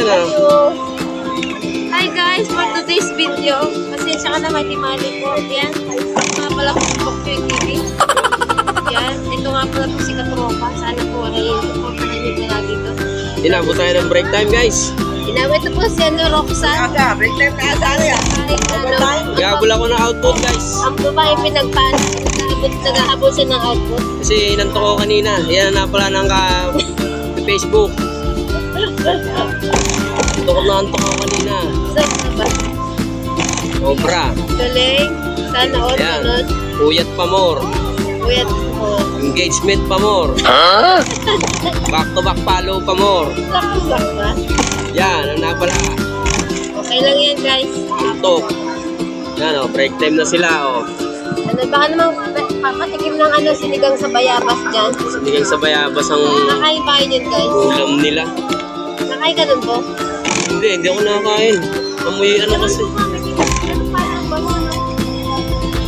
yan ah. Hi guys, for today's video, pasensya ka naman, di mali po. Yan, nga pala po si Bokyo TV. Yan, ito nga pala po si Katropa. Sana po ay supportahan nyo po lagi ito. Inabot tayo ng break time guys. Inawit ito po si Roxanne. Break time na sa ano yan. Gabol ako ng output guys. Ang babae pinagpaan, naghahabol siya ng output. Kasi inanto ko kanina. Yan na pala ng Facebook. Antok na antok ako kanina. So, ba? Sobra. Galing. Sana all Yan. ganun. Puyat pa more. Uyat mo. Engagement pa more. Back to back follow pa more. Lakubak ba? Yan, ang napala. Okay lang yan guys. Antok. Yan o, break time na sila o. Ano, baka namang papatikim ng ano, sinigang sa bayabas dyan. Sinigang sa bayabas ang Nakain pa kayo yun guys. ulam nila. Nakain ka dun po? Hindi ako nakakain. Amoy ano kasi.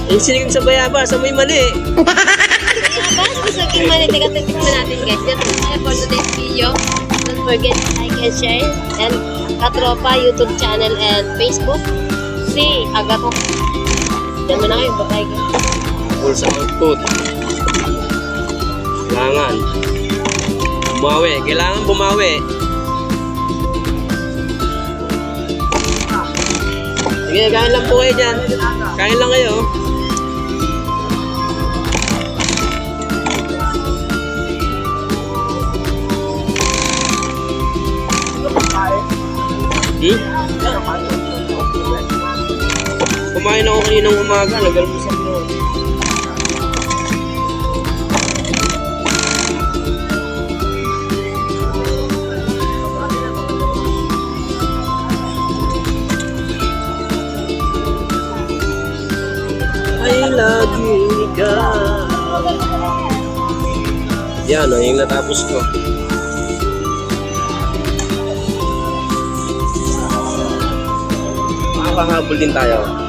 Yung sinigang sa bayabas, amoy mali. Bayabas, gusto king mani. Tiga-tikman natin guys. Yan po tayo for today's video. Don't forget to like and share. And Katropa YouTube channel and Facebook. Si Agato. Diyan mo na kayo. Bye guys. Full sa output. Kailangan. Bumawi. Kailangan bumawi. Sige, kain lang po kayo dyan. Kain lang kayo. Kumain ako kaninang umaga. Nagalmusal mo. I love you, God. Yan o, yung natapos ko. Makakahabol din tayo.